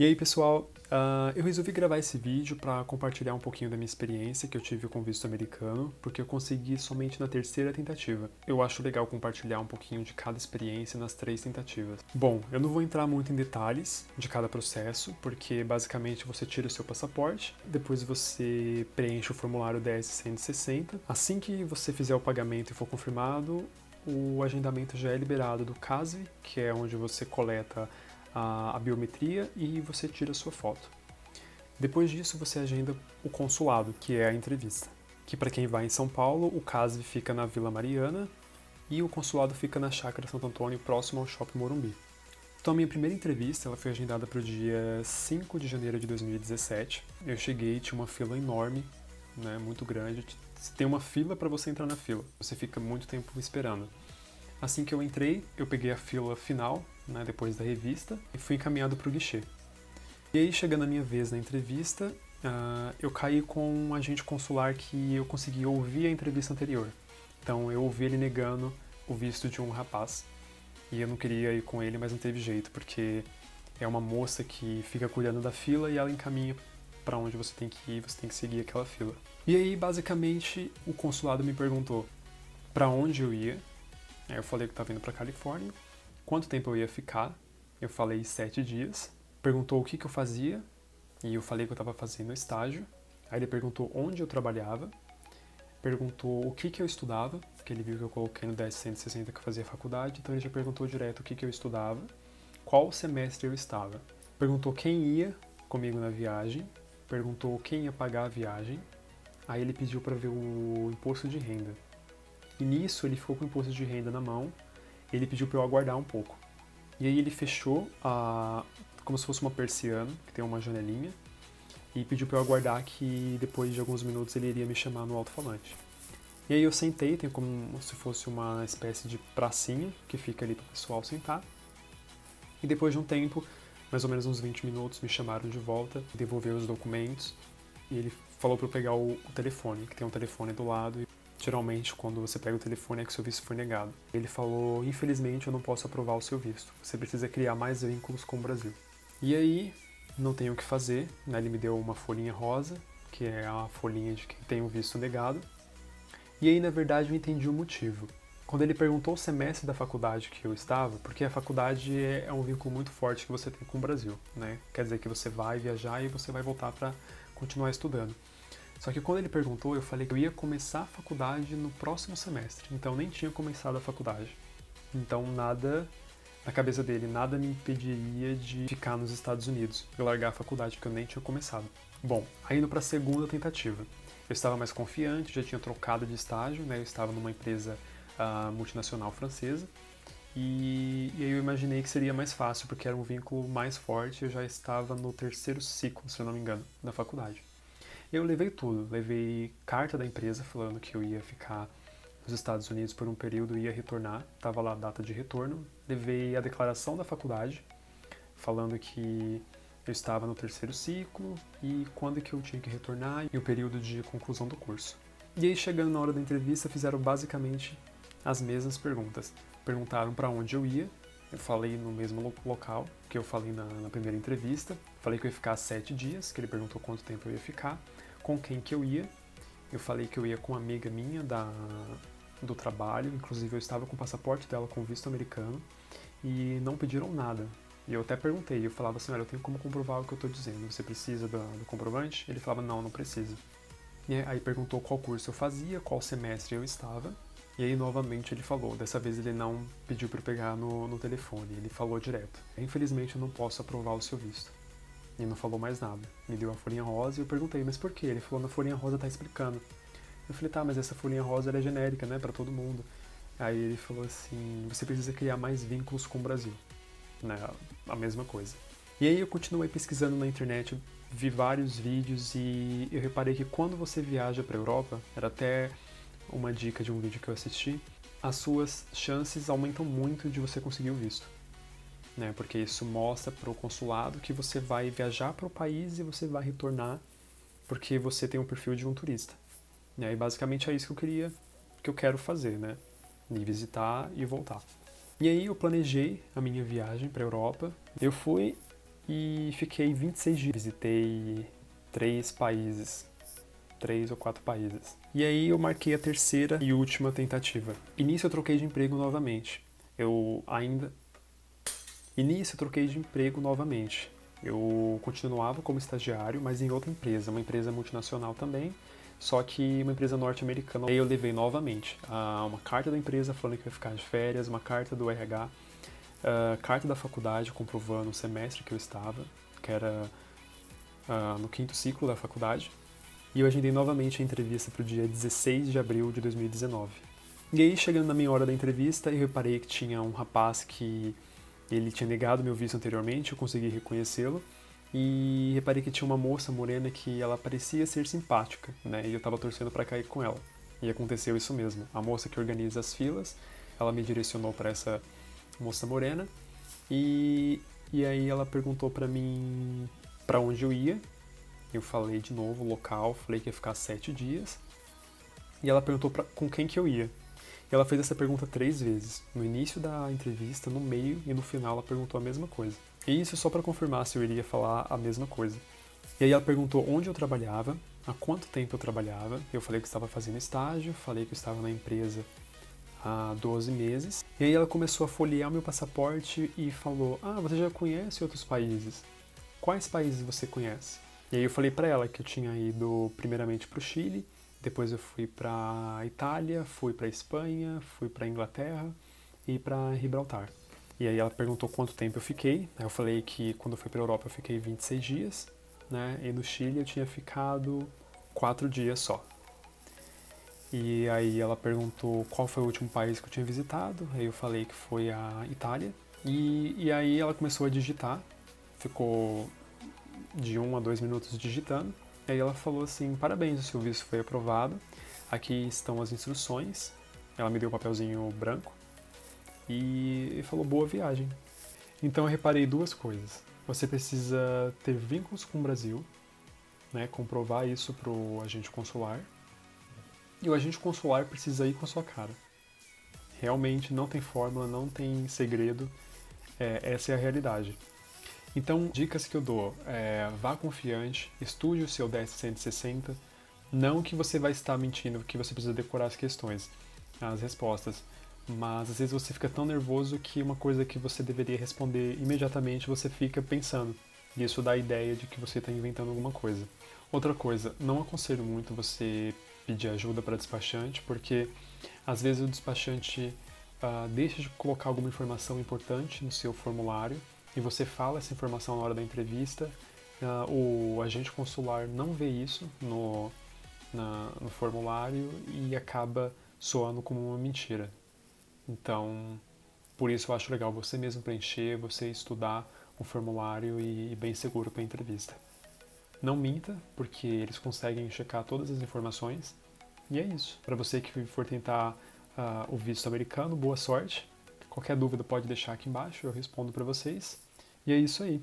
E aí, pessoal, eu resolvi gravar esse vídeo para compartilhar um pouquinho da minha experiência que eu tive com o visto americano, porque eu consegui somente na terceira tentativa. Eu acho legal compartilhar um pouquinho de cada experiência nas 3 tentativas. Bom, eu não vou entrar muito em detalhes de cada processo, porque basicamente você tira o seu passaporte, depois você preenche o formulário DS-160. Assim que você fizer o pagamento e for confirmado, o agendamento já é liberado do CASV, que é onde você coleta a biometria e você tira a sua foto. Depois disso, você agenda o consulado, que é a entrevista. Que para quem vai em São Paulo, o CASV fica na Vila Mariana e o consulado fica na Chácara Santo Antônio, próximo ao Shopping Morumbi. Então, a minha primeira entrevista ela foi agendada para o dia 5 de janeiro de 2017. Eu cheguei, tinha uma fila enorme, né, muito grande. Tem uma fila para você entrar na fila. Você fica muito tempo esperando. Assim que eu entrei, eu peguei a fila final, né, depois da revista, e fui encaminhado para o guichê. E aí, chegando a minha vez na entrevista, eu caí com um agente consular que eu consegui ouvir a entrevista anterior. Então, eu ouvi ele negando o visto de um rapaz. E eu não queria ir com ele, mas não teve jeito, porque é uma moça que fica cuidando da fila e ela encaminha para onde você tem que ir, você tem que seguir aquela fila. E aí, basicamente, o consulado me perguntou para onde eu ia. Aí eu falei que estava indo para Califórnia, quanto tempo eu ia ficar, eu falei 7 dias. Perguntou o que eu fazia, e eu falei que eu estava fazendo estágio. Aí ele perguntou onde eu trabalhava, perguntou o que eu estudava, porque ele viu que eu coloquei no 10.160 que eu fazia faculdade, então ele já perguntou direto o que eu estudava, qual semestre eu estava. Perguntou quem ia comigo na viagem, perguntou quem ia pagar a viagem, aí ele pediu para ver o imposto de renda. E nisso ele ficou com o imposto de renda na mão, e ele pediu para eu aguardar um pouco. E aí ele fechou como se fosse uma persiana, que tem uma janelinha, e pediu para eu aguardar que depois de alguns minutos ele iria me chamar no alto-falante. E aí eu sentei, tem como se fosse uma espécie de pracinha que fica ali para o pessoal sentar. E depois de um tempo, mais ou menos uns 20 minutos, me chamaram de volta, devolver os documentos, e ele falou para eu pegar o telefone, que tem um telefone do lado. Geralmente, quando você pega o telefone, é que seu visto foi negado. Ele falou, infelizmente, eu não posso aprovar o seu visto. Você precisa criar mais vínculos com o Brasil. E aí, não tenho o que fazer, né? Ele me deu uma folhinha rosa, que é a folhinha de quem tem o visto negado. E aí, na verdade, eu entendi o motivo. Quando ele perguntou o semestre da faculdade que eu estava, porque a faculdade é um vínculo muito forte que você tem com o Brasil, né? Quer dizer que você vai viajar e você vai voltar para continuar estudando. Só que quando ele perguntou, eu falei que eu ia começar a faculdade no próximo semestre. Então nem tinha começado a faculdade. Então nada, na cabeça dele, nada me impediria de ficar nos Estados Unidos e largar a faculdade, porque eu nem tinha começado. Bom, aí indo para a segunda tentativa. Eu estava mais confiante, já tinha trocado de estágio, né? Eu estava numa empresa multinacional francesa. E aí eu imaginei que seria mais fácil, porque era um vínculo mais forte. Eu já estava no terceiro ciclo, se eu não me engano, da faculdade. Eu levei tudo, levei carta da empresa falando que eu ia ficar nos Estados Unidos por um período e ia retornar, estava lá a data de retorno. Levei a declaração da faculdade, falando que eu estava no terceiro ciclo e quando que eu tinha que retornar e o período de conclusão do curso. E aí, chegando na hora da entrevista, fizeram basicamente as mesmas perguntas. Perguntaram para onde eu ia, eu falei no mesmo local que eu falei na primeira entrevista. Falei que eu ia ficar 7 dias, que ele perguntou quanto tempo eu ia ficar, com quem que eu ia. Eu falei que eu ia com uma amiga minha do trabalho, inclusive eu estava com o passaporte dela com visto americano, e não pediram nada. E eu até perguntei, eu falava assim, olha, eu tenho como comprovar o que eu estou dizendo, você precisa do comprovante? Ele falava, não, não precisa. E aí perguntou qual curso eu fazia, qual semestre eu estava. E aí, novamente, ele falou. Dessa vez, ele não pediu para eu pegar no telefone. Ele falou direto. Infelizmente, eu não posso aprovar o seu visto. E não falou mais nada. Me deu a folhinha rosa e eu perguntei, mas por quê? Ele falou, na folhinha rosa tá explicando. Eu falei, tá, mas essa folhinha rosa ela é genérica, né, para todo mundo. Aí ele falou assim, você precisa criar mais vínculos com o Brasil. Né, a mesma coisa. E aí eu continuei pesquisando na internet, vi vários vídeos e eu reparei que quando você viaja para a Europa, era até uma dica de um vídeo que eu assisti, as suas chances aumentam muito de você conseguir o visto. Né? Porque isso mostra para o consulado que você vai viajar para o país e você vai retornar porque você tem o perfil de um turista. Né? E basicamente é isso que eu quero fazer, né? Ir visitar e voltar. E aí eu planejei a minha viagem para a Europa. Eu fui e fiquei 26 dias. Visitei 3 ou 4 países. E aí eu marquei a terceira e última tentativa. E nisso eu troquei de emprego novamente. E nisso eu troquei de emprego novamente. Eu continuava como estagiário, mas em outra empresa, uma empresa multinacional também, só que uma empresa norte-americana. Aí eu levei novamente uma carta da empresa falando que eu ia ficar de férias, uma carta do RH, carta da faculdade comprovando o semestre que eu estava, que era no 5º ciclo da faculdade. E eu agendei novamente a entrevista para o dia 16 de abril de 2019. E aí, chegando na minha hora da entrevista, eu reparei que tinha um rapaz que ele tinha negado meu visto anteriormente, eu consegui reconhecê-lo. E reparei que tinha uma moça morena que ela parecia ser simpática, né? E eu tava torcendo para cair com ela. E aconteceu isso mesmo. A moça que organiza as filas, ela me direcionou para essa moça morena. E aí ela perguntou para mim para onde eu ia. Eu falei de novo o local, falei que ia ficar 7 dias. E ela perguntou com quem que eu ia. E ela fez essa pergunta 3 vezes. No início da entrevista, no meio e no final ela perguntou a mesma coisa. E isso só para confirmar se eu iria falar a mesma coisa. E aí ela perguntou onde eu trabalhava, há quanto tempo eu trabalhava. Eu falei que estava fazendo estágio, falei que eu estava na empresa há 12 meses. E aí ela começou a folhear o meu passaporte e falou: você já conhece outros países? Quais países você conhece? E aí eu falei para ela que eu tinha ido primeiramente para o Chile, depois eu fui para Itália, fui para Espanha, fui para Inglaterra e para Gibraltar. E aí ela perguntou quanto tempo eu fiquei. Aí eu falei que quando eu fui para a Europa eu fiquei 26 dias, né? E no Chile eu tinha ficado 4 dias só. E aí ela perguntou qual foi o último país que eu tinha visitado. Aí eu falei que foi a Itália. E aí ela começou a digitar. Ficou de 1 a 2 minutos digitando. E aí ela falou assim: parabéns, o seu visto foi aprovado. Aqui estão as instruções. Ela me deu um papelzinho branco e falou: boa viagem. Então eu reparei 2 coisas. Você precisa ter vínculos com o Brasil, né, comprovar isso pro agente consular. E o agente consular precisa ir com a sua cara. Realmente não tem fórmula, não tem segredo. Essa é a realidade. Então, dicas que eu dou: vá confiante, estude o seu DS-160. Não que você vai estar mentindo, que você precisa decorar as questões, as respostas. Mas às vezes você fica tão nervoso que uma coisa que você deveria responder imediatamente você fica pensando. E isso dá a ideia de que você está inventando alguma coisa. Outra coisa, não aconselho muito você pedir ajuda para despachante, porque às vezes o despachante deixa de colocar alguma informação importante no seu formulário e você fala essa informação na hora da entrevista. O agente consular não vê isso no formulário e acaba soando como uma mentira. Então, por isso eu acho legal você mesmo preencher, você estudar o formulário e ir bem seguro para a entrevista. Não minta, porque eles conseguem checar todas as informações. E é isso. Para você que for tentar o visto americano, boa sorte. Qualquer dúvida pode deixar aqui embaixo, eu respondo para vocês. E é isso aí.